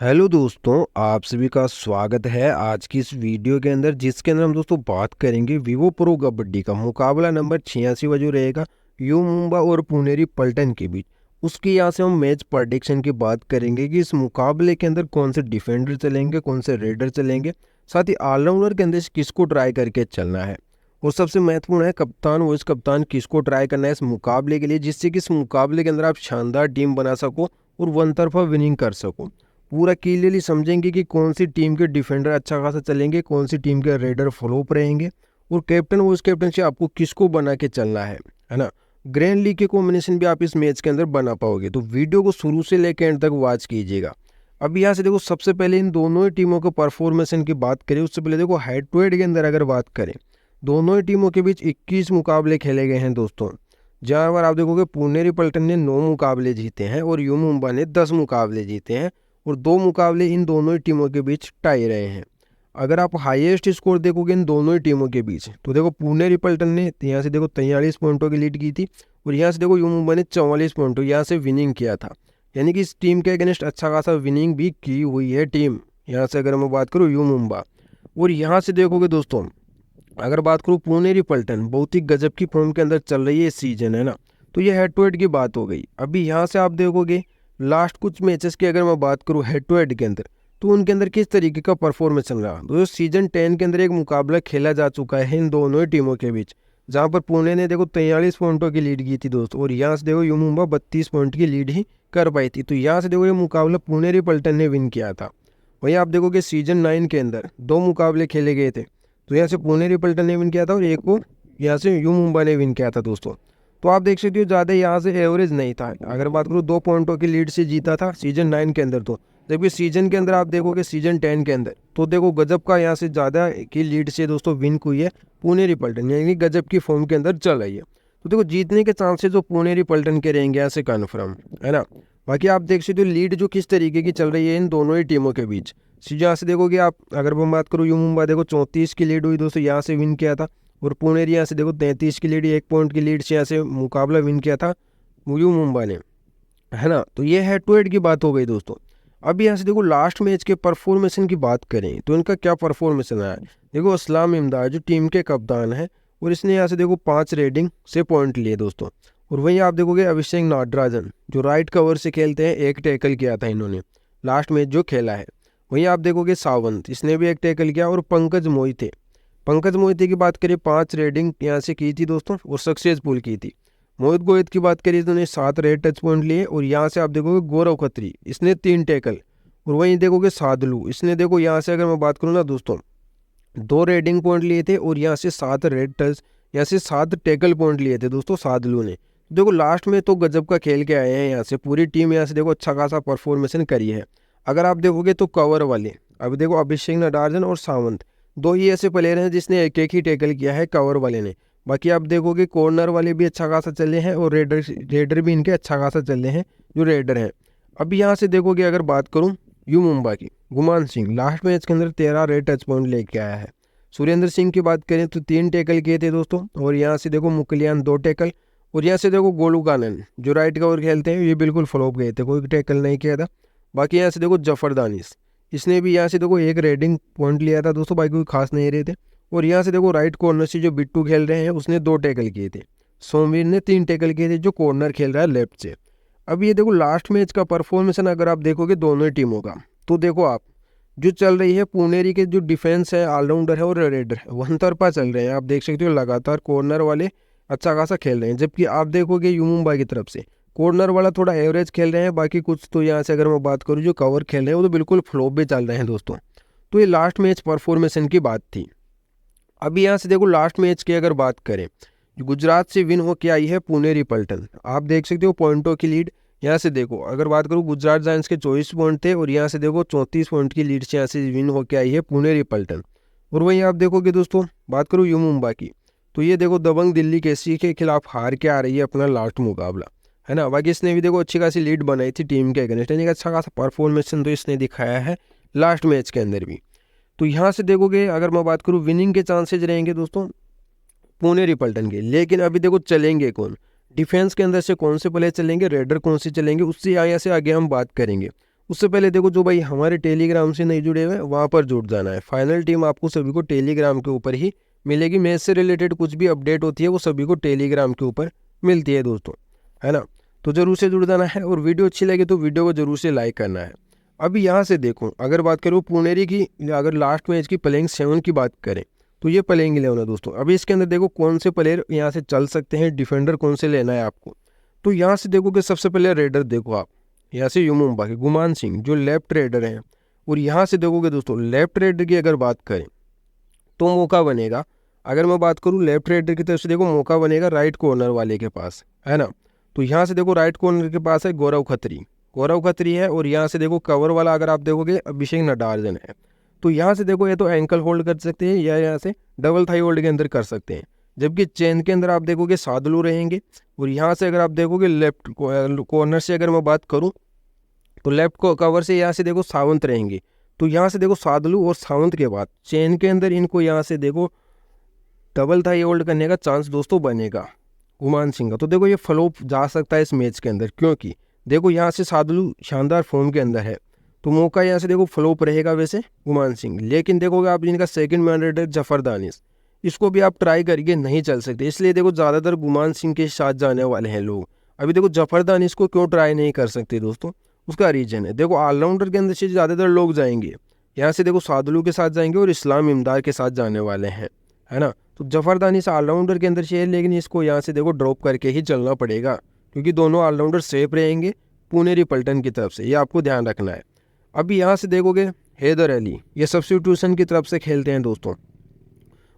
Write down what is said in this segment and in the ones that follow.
Hello दोस्तों, आप सभी का स्वागत है आज की इस वीडियो के अंदर, जिसके अंदर हम दोस्तों बात करेंगे विवो प्रो कबड्डी का मुकाबला नंबर 86 जो रहेगा यू मुंबा और पुनेरी पल्टन के बीच। उसके यहाँ से हम मैच प्रेडिक्शन की बात करेंगे कि इस मुकाबले के अंदर कौन से डिफेंडर चलेंगे, कौन से रेडर चलेंगे, साथ ही ऑलराउंडर के अंदर किसको ट्राई करके चलना है। और सबसे महत्वपूर्ण है कप्तान, वो इस कप्तान किसको ट्राई करना है इस मुकाबले के लिए, जिससे कि इस मुकाबले के अंदर आप शानदार टीम बना सको और वन तरफा विनिंग कर सको। पूरा क्लियरली समझेंगे कि कौन सी टीम के डिफेंडर अच्छा खासा चलेंगे, कौन सी टीम के रेडर फ्लॉप रहेंगे, और कैप्टन वो इस कैप्टन से आपको किसको बना के चलना है ना। ग्रैंड लीग के कॉम्बिनेशन भी आप इस मैच के अंदर बना पाओगे, तो वीडियो को शुरू से लेकर एंड तक वॉच कीजिएगा। अब यहाँ से देखो, सबसे पहले इन दोनों ही टीमों के परफॉर्मेशन की बात करें उससे पहले देखो हेड टू हेड के अंदर अगर बात करें, दोनों ही टीमों के बीच 21 मुकाबले खेले गए हैं दोस्तों। जहाँ पर आप देखोगे पुनेरी पल्टन ने 9 मुकाबले जीते हैं और यू मुंबा ने 10 मुकाबले जीते हैं, और 2 मुकाबले इन दोनों ही टीमों के बीच टाई रहे हैं। अगर आप हाईएस्ट स्कोर देखोगे इन दोनों ही टीमों के बीच, तो देखो पुनेरी पल्टन ने यहाँ से देखो 43 पॉइंटों की लीड की थी, और यहाँ से देखो यू मुंबा ने 44 पॉइंटों यहाँ से विनिंग किया था। यानी कि इस टीम के अगेंस्ट अच्छा खासा विनिंग भी की हुई है टीम। यहाँ से अगर मैं बात करूँ यू मुंबा, और यहाँ से देखोगे दोस्तों, अगर बात करूँ पुनेरी पल्टन बहुत ही गजब की फॉर्म के अंदर चल रही है इस सीजन, है ना। तो ये हेड टू हेड की बात हो गई। अभी यहाँ से आप देखोगे लास्ट कुछ मैचेस की अगर मैं बात करूँ हेड टू हेड के अंदर, तो उनके अंदर किस तरीके का परफॉर्मेंस चल रहा। तो सीजन 10 के अंदर एक मुकाबला खेला जा चुका है इन दोनों ही टीमों के बीच, जहाँ पर पुणे ने देखो 43 पॉइंटों की लीड की थी दोस्तों, और यहाँ से देखो यू मुंबा 32 पॉइंट की लीड ही कर पाई थी। तो यहाँ से देखो ये मुकाबला पुनेरी पल्टन ने विन किया था। वहीं आप देखोगे सीजन 9 के अंदर 2 मुकाबले खेले गए थे, तो यहाँ से पुनेरी पल्टन ने विन किया था और एक को यहाँ से यू मुंबा ने विन किया था दोस्तों। तो आप देख सकते हो ज़्यादा यहाँ से एवरेज नहीं था। अगर बात करूँ 2 पॉइंटों की लीड से जीता था सीजन 9 के अंदर, तो जबकि सीजन के अंदर आप देखोगे सीजन 10 के अंदर, तो देखो गजब का यहाँ से ज़्यादा की लीड से दोस्तों विन हुई है पुनेरी पल्टन, यानी गजब की फॉर्म के अंदर चल रही है। तो देखो जीतने के चांसेस जो पुनेरी पल्टन के रहेंगे यहाँ से कन्फर्म, है ना। बाकी आप देख सकते हो लीड जो किस तरीके की चल रही है इन दोनों ही टीमों के बीच। यहाँ से देखोगे आप, अगर मैं बात करूँ यू मुंबा देखो 34 की लीड हुई दोस्तों, यहाँ से विन किया था, और पुनेरी यहाँ से देखो 33 की लीड, 1 पॉइंट की लीड से यहाँ से मुकाबला विन किया था यू मुंबा ने, है ना। तो ये हेड टू हेड की बात हो गई दोस्तों। अब यहाँ से देखो लास्ट मैच के परफॉर्मेशन की बात करें तो इनका क्या परफॉर्मेशन आया। देखो असलाम इमदाद जो टीम के कप्तान है, और इसने यहाँ से देखो 5 रेडिंग से पॉइंट लिए दोस्तों। और वहीं आप देखोगे अभिषेक नाटराजन जो राइट कवर से खेलते हैं, 1 टैकल किया था इन्होंने लास्ट मैच जो खेला है। वहीं आप देखोगे सावंत, इसने भी 1 टैकल किया, और पंकज मोहिते की बात करें 5 रेडिंग यहाँ से की थी दोस्तों और सक्सेसफुल की थी। मोहित गोहित की बात करिए तो उन्हें 7 रेड टच पॉइंट लिए, और यहाँ से आप देखोगे गौरव खत्री, इसने 3 टैकल, और वहीं देखोगे सादलू, इसने देखो यहाँ से अगर मैं बात करूँ ना दोस्तों 2 रेडिंग पॉइंट लिए थे, और यहाँ से 7 रेड टच, यहाँ से 7 टैकल पॉइंट लिए थे दोस्तों सादलू ने। देखो लास्ट में तो गजब का खेल के आए हैं यहाँ से, पूरी टीम यहाँ से देखो अच्छा खासा परफॉर्मेशन करी है। अगर आप देखोगे तो कवर वाले अभी देखो अभिषेक नाटराजन और सावंत 2 ही ऐसे प्लेयर हैं जिसने एक ही टैकल किया है कवर वाले ने। बाकी आप देखोगे कॉर्नर वाले भी अच्छा खासा चले हैं, और रेडर भी इनके अच्छा खासा चले हैं जो रेडर हैं। अब यहाँ से देखोगे अगर बात करूँ यू मुंबा की, गुमान सिंह लास्ट मैच के अंदर 13 रेड टच पॉइंट लेके आया है। सुरेंद्र सिंह की बात करें तो 3 टैकल किए थे दोस्तों, और यहाँ से देखो मुकलियान 2 टैकल, और यहाँ से देखो गोलू कानन जो राइट कवर खेलते हैं ये बिल्कुल फ्लॉप गए थे, कोई टैकल नहीं किया था। बाकी यहाँ से देखो जफर दानिश, इसने भी यहाँ से देखो 1 रेडिंग पॉइंट लिया था दोस्तों, बाकी कोई खास नहीं रहे थे। और यहाँ से देखो राइट कॉर्नर से जो बिट्टू खेल रहे हैं उसने 2 टैकल किए थे, सोमवीर ने 3 टैकल किए थे जो कॉर्नर खेल रहा है लेफ्ट से। अब ये देखो लास्ट मैच का परफॉर्मेशन अगर आप देखोगे दोनों ही टीमों का, तो देखो आप जो चल रही है पुनेरी के जो डिफेंस है, ऑलराउंडर है और रेडर है, वन तरफा चल रहे हैं। आप देख सकते हो लगातार कॉर्नर वाले अच्छा खासा खेल रहे हैं, जबकि आप देखोगे यू मुंबई की तरफ से कॉर्नर वाला थोड़ा एवरेज खेल रहे हैं। बाकी कुछ तो यहाँ से अगर मैं बात करूँ जो कवर खेल रहे हैं वो तो बिल्कुल फ्लॉप भी चल रहे हैं दोस्तों। तो ये लास्ट मैच परफॉर्मेशन की बात थी। अभी यहाँ से देखो लास्ट मैच की अगर बात करें, गुजरात से विन हो के आई है पुनेरी पल्टन। आप देख सकते हो पॉइंटों की लीड यहाँ से देखो, अगर बात करूँ गुजरात जायंट्स के 24 पॉइंट थे, और यहाँ से देखो 34 पॉइंट की लीड से यहाँ से विन होकर आई है पुनेरी पल्टन। और वहीं आप देखोगे दोस्तों बात करूँ यू मुंबा की, तो ये देखो दबंग दिल्ली केसी के खिलाफ हार के आ रही है अपना लास्ट मुकाबला, है ना। बाकी इसने भी देखो अच्छी खासी लीड बनाई थी टीम के अगेंस्ट, यानी कि अच्छा खासा परफॉर्मेशन तो इसने दिखाया है लास्ट मैच के अंदर भी। तो यहाँ से देखोगे अगर मैं बात करूँ विनिंग के चांसेज रहेंगे दोस्तों पुनेरी पल्टन के। लेकिन अभी देखो चलेंगे कौन, डिफेंस के अंदर से कौन से प्लेयर चलेंगे, रेडर कौन से चलेंगे, उससे यहाँ से आगे हम बात करेंगे। उससे पहले देखो जो भाई हमारे टेलीग्राम से नहीं जुड़े हुए वहाँ पर जुड़ जाना है। फाइनल टीम आपको सभी को टेलीग्राम के ऊपर ही मिलेगी। मैच से रिलेटेड कुछ भी अपडेट होती है वो सभी को टेलीग्राम के ऊपर मिलती है दोस्तों, है ना। तो जरूर से जुड़ जाना है और वीडियो अच्छी लगे तो वीडियो को जरूर से लाइक करना है। अभी यहाँ से देखो, अगर बात करूँ पुनेरी की, अगर लास्ट मैच की प्लेइंग 7 की बात करें तो ये प्लेइंग 11 है दोस्तों। अभी इसके अंदर देखो कौन से प्लेयर यहाँ से चल सकते हैं, डिफेंडर कौन से लेना है आपको। तो यहाँ से देखो कि सबसे पहले रेडर देखो आप, यहाँ से यू मुंबा के गुमान सिंह जो लेफ्ट रेडर हैं। और यहाँ से देखोगे दोस्तों लेफ्ट रेडर की अगर बात करें तो मौका बनेगा, अगर मैं बात करूँ लेफ्ट रेडर की तरफ से देखो मौका बनेगा राइट कॉर्नर वाले के पास, है ना। तो यहाँ से देखो राइट कॉर्नर के पास है गौरव खत्री है। और यहाँ से देखो कवर वाला अगर आप देखोगे अभिषेक नटराजन है। तो यहाँ से देखो ये तो एंकल होल्ड कर सकते हैं या यहाँ से डबल थाई होल्ड के अंदर कर सकते हैं। जबकि चेन के अंदर आप देखोगे सादलू रहेंगे। और यहाँ से अगर आप देखोगे लेफ्ट कॉर्नर से अगर मैं बात करूँ तो लेफ्ट को कवर से यहाँ से देखो सावंत रहेंगे। तो यहाँ से देखो सादलू और सावंत के बाद चेन के अंदर इनको यहाँ से देखो डबल थाई होल्ड करने का चांस दोस्तों बनेगा गुमान सिंह का। तो देखो ये फ्लॉप जा सकता है इस मैच के अंदर, क्योंकि देखो यहाँ से सादलू शानदार फॉर्म के अंदर है। तो मौका यहाँ से देखो फ्लॉप रहेगा वैसे गुमान सिंह। लेकिन देखोगे आप जिनका second man raider Zafar Danish, इसको भी आप ट्राई करके नहीं चल सकते। इसलिए देखो ज़्यादातर गुमान सिंह के साथ जाने वाले हैं लोग। अभी देखो जफर दानिश को क्यों ट्राई नहीं कर सकते दोस्तों, उसका रीजन है देखो ऑलराउंडर के अंदर से ज़्यादातर लोग जाएंगे। यहाँ से देखो सादलू के साथ जाएंगे और इस्लाम इमदाद के साथ जाने वाले हैं, है ना। तो जफर दानिश ऑलराउंडर के अंदर से है, लेकिन इसको यहाँ से देखो ड्रॉप करके ही चलना पड़ेगा, क्योंकि दोनों ऑलराउंडर सेफ रहेंगे पुनेरी पल्टन की तरफ से, ये आपको ध्यान रखना है। अभी यहाँ से देखोगे हैदर अली, ये सब्स्टिट्यूशन की तरफ से खेलते हैं दोस्तों।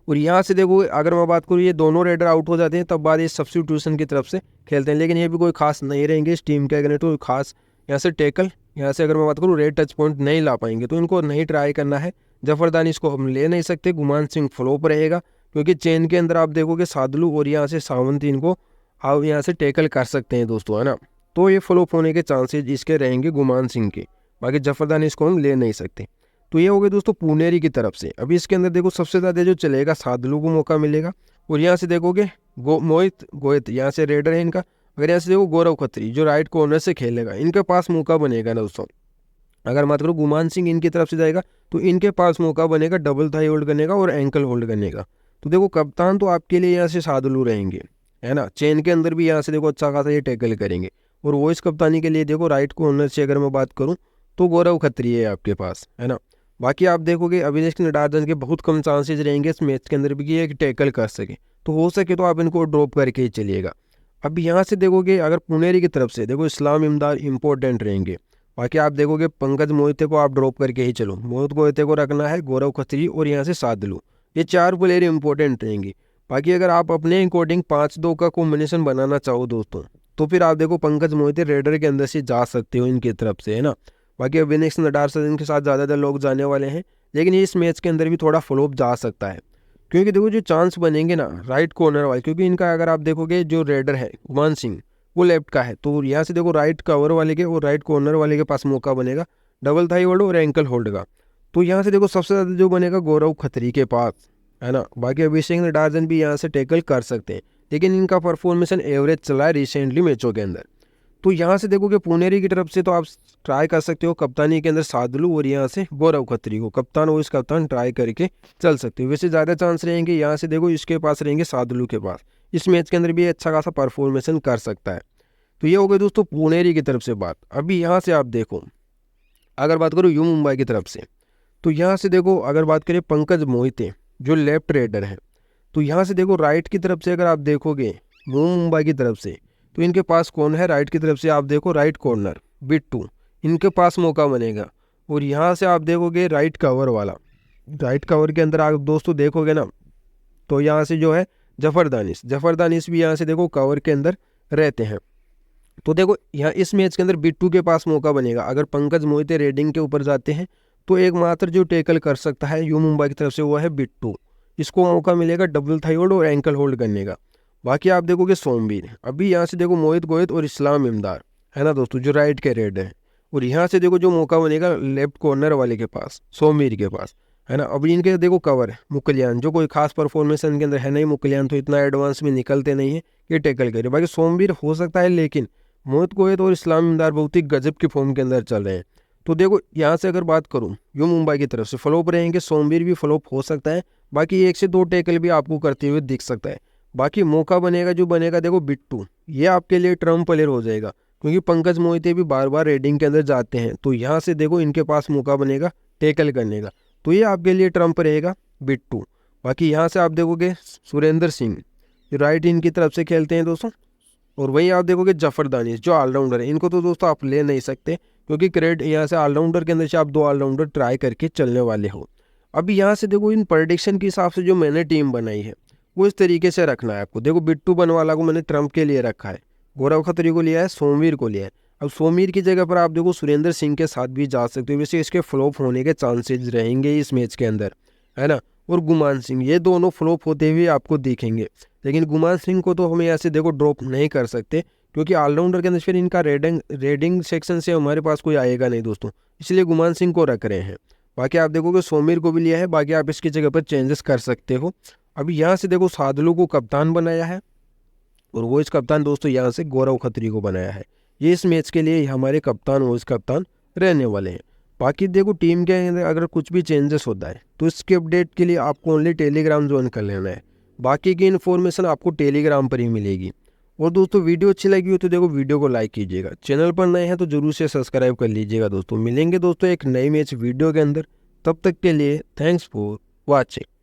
और यहाँ से देखोगे अगर मैं बात करूँ ये दोनों रेडर आउट हो जाते हैं तब बाद ये सब्स्टिट्यूशन की तरफ से खेलते हैं, लेकिन ये भी कोई खास नहीं रहेंगे इस टीम के अगर तो खास। यहाँ से टैकल, यहाँ से अगर मैं बात करूँ रेड टच पॉइंट नहीं ला पाएंगे तो इनको नहीं ट्राई करना है। जफर दानिश को हम ले नहीं सकते, गुमान सिंह फ्लॉप रहेगा, क्योंकि चेन के अंदर आप देखोगे सादलू और यहाँ से सावंत इनको आप यहाँ से टैकल कर सकते हैं दोस्तों, है ना। तो ये फ्लॉप होने के चांसेज इसके रहेंगे गुमान सिंह के, बाकी जफर दानिश को हम ले नहीं सकते। तो ये हो गए दोस्तों पुनेरी की तरफ से। अभी इसके अंदर देखो सबसे ज़्यादा जो चलेगा सादलू को मौका मिलेगा। और यहाँ से देखोगे मोहित गोयत यहाँ से रेडर है इनका। अगर यहाँ से देखो गौरव खत्री जो राइट कॉर्नर से खेलेगा, इनके पास मौका बनेगा दोस्तों। अगर बात करो गुमान सिंह इनकी तरफ से जाएगा तो इनके पास मौका बनेगा डबल थाई होल्ड करने का और एंकल होल्ड करने का। तो देखो कप्तान तो आपके लिए यहाँ से सादलू रहेंगे, है ना। चेन के अंदर भी यहाँ से देखो अच्छा खासा ये टैकल करेंगे। और वॉइस कप्तानी के लिए देखो राइट कॉर्नर से अगर मैं बात करूँ तो गौरव खत्री है आपके पास, है ना। बाकी आप देखोगे अभिषेक नटराजन के बहुत कम चांसेस रहेंगे इस मैच के अंदर भी कि एक टैकल कर सके। तो हो सके तो आप इनको ड्रॉप करके ही चलिएगा। अब यहाँ से देखोगे अगर पुनेरी की तरफ से देखो इस्लाम इमदाद इंपॉर्टेंट रहेंगे। बाकी आप देखोगे पंकज मोहिते को आप ड्रॉप करके ही चलो, मोहित गोयते को रखना है, गौरव खत्री और यहाँ से सादलू, ये 4 प्लेयर इंपॉर्टेंट रहेंगे। बाकी अगर आप अपने अकॉर्डिंग 5-2 का कॉम्बिनेशन बनाना चाहो दोस्तों तो फिर आप देखो पंकज मोहिते रेडर के अंदर से जा सकते हो इनकी तरफ से, है ना। बाकी अभिषेक नटराजन के साथ ज़्यादातर लोग जाने वाले हैं, लेकिन इस मैच के अंदर भी थोड़ा फ्लॉप जा सकता है, क्योंकि देखो जो चांस बनेंगे ना राइट कॉर्नर वाले, क्योंकि इनका अगर आप देखोगे जो रेडर है गुमान सिंह वो लेफ्ट का है। तो यहाँ से देखो राइट कवर वाले के और राइट कॉर्नर वाले के पास मौका बनेगा डबल थाई होल्ड और एंकल होल्ड का। तो यहाँ से देखो सबसे ज़्यादा जो बनेगा गौरव खत्री के पास, है ना। बाकी अभिषेक नटराजन भी यहाँ से टैकल कर सकते हैं, लेकिन इनका परफॉर्मेशन एवरेज चला है रिसेंटली मैचों के अंदर। तो यहाँ से देखोगे पुनेरी की तरफ से तो आप ट्राई कर सकते हो कप्तानी के अंदर सादलू और यहाँ से गौरव खत्री को कप्तान और इस कप्तान ट्राई करके चल सकते हो। वैसे ज़्यादा चांस रहेंगे यहाँ से देखो इसके पास रहेंगे सादलू के पास, इस मैच के अंदर भी अच्छा खासा परफॉर्मेशन कर सकता है। तो ये हो गई दोस्तों पुनेरी की तरफ से बात। अभी यहाँ से आप देखो अगर बात करो यू मुंबई की तरफ से, तो यहाँ से देखो अगर बात करें पंकज मोहिते जो लेफ्ट रेडर है, तो यहाँ से देखो राइट की तरफ से अगर आप देखोगे यू मुंबई की तरफ से तो इनके पास कौन है, राइट की तरफ से आप देखो राइट कॉर्नर बिट्टू, इनके पास मौका बनेगा। और यहाँ से आप देखोगे राइट कवर वाला, राइट कवर के अंदर आप दोस्तों देखोगे ना तो यहाँ से जो है जफर दानिश भी यहाँ से देखो कवर के अंदर रहते हैं। तो देखो यहाँ इस मैच के अंदर बिट्टू के पास मौका बनेगा। अगर पंकज मोहिते रेडिंग के ऊपर जाते हैं तो एकमात्र जो टैकल कर सकता है यू मुंबई की तरफ से वो है बिट्टू, इसको मौका मिलेगा डबल थाई होल्ड और एंकल होल्ड करने का। बाकी आप देखोगे सोमवीर, अभी यहाँ से देखो मोहित गोयत और इस्लाम इमदाद, है ना दोस्तों, जो राइट के रेड है। और यहाँ से देखो जो मौका बनेगा लेफ्ट कॉर्नर वाले के पास सोमवीर के पास, है ना। अभी इनके देखो कवर है मुकलियान, जो कोई खास परफॉर्मेंस इनके अंदर है नहीं, मुकलियान तो इतना एडवांस में निकलते नहीं है कि टैकल करे। बाकी सोमवीर हो सकता है, लेकिन मोहित गोयत और इस्लाम इमदाद बहुत ही गजब की फॉर्म के अंदर चल रहे हैं। तो देखो यहाँ से अगर बात करूँ यू मुंबई की तरफ से फ्लॉप रहेंगे, सोमवीर भी फ्लॉप हो सकता है, बाकी 1 से 2 टैकल भी आपको करते हुए दिख सकता है। बाकी मौका बनेगा जो बनेगा देखो बिट्टू, ये आपके लिए ट्रम्प प्लेयर हो जाएगा, क्योंकि पंकज मोहिते भी बार बार रेडिंग के अंदर जाते हैं, तो यहाँ से देखो इनके पास मौका बनेगा टैकल करने का, तो ये आपके लिए ट्रम्प रहेगा बिट्टू। बाकी यहाँ से आप देखोगे सुरेंद्र सिंह, राइट इनकी तरफ से खेलते हैं दोस्तों, और वहीं आप देखोगे जफर दानिश जो ऑलराउंडर है, इनको तो दोस्तों आप ले नहीं सकते, क्योंकि क्रेडिट यहाँ से ऑलराउंडर के अंदर से आप 2 ऑलराउंडर ट्राई करके चलने वाले हो। अभी यहाँ से देखो इन प्रेडिक्शन के हिसाब से जो मैंने टीम बनाई है वो इस तरीके से रखना है आपको। देखो बिट्टू बनवाला को मैंने ट्रम्प के लिए रखा है, गौरव खत्री को लिया है, सोमवीर को लिया है। अब सोमवीर की जगह पर आप देखो सुरेंद्र सिंह के साथ भी जा सकते हो, वैसे इसके फ्लॉप होने के चांसेस रहेंगे इस मैच के अंदर, है ना। और गुमान सिंह, ये दोनों फ्लॉप होते हुए आपको दिखेंगे, लेकिन गुमान सिंह को तो हम ऐसे देखो ड्रॉप नहीं कर सकते, क्योंकि ऑलराउंडर के अंदर फिर इनका रेडिंग सेक्शन से हमारे पास कोई आएगा नहीं दोस्तों, इसलिए गुमान सिंह को रख रहे हैं। बाकी आप देखोगे सोमवीर को भी लिया है, बाकी आप इसकी जगह पर चेंजेस कर सकते हो। अभी यहाँ से देखो सादलू को कप्तान बनाया है, और वो इस कप्तान दोस्तों यहाँ से गौरव खत्री को बनाया है, ये इस मैच के लिए हमारे कप्तान वो इस कप्तान रहने वाले हैं। बाकी देखो टीम के अंदर अगर कुछ भी चेंजेस होता है तो इसके अपडेट के लिए आपको ओनली टेलीग्राम ज्वाइन कर लेना है, बाकी की इन्फॉर्मेशन आपको टेलीग्राम पर ही मिलेगी। और दोस्तों वीडियो अच्छी लगी हो तो देखो वीडियो को लाइक कीजिएगा, चैनल पर नए हैं तो जरूर से सब्सक्राइब कर लीजिएगा दोस्तों। मिलेंगे दोस्तों एक नई मैच वीडियो के अंदर, तब तक के लिए थैंक्स फॉर वॉचिंग।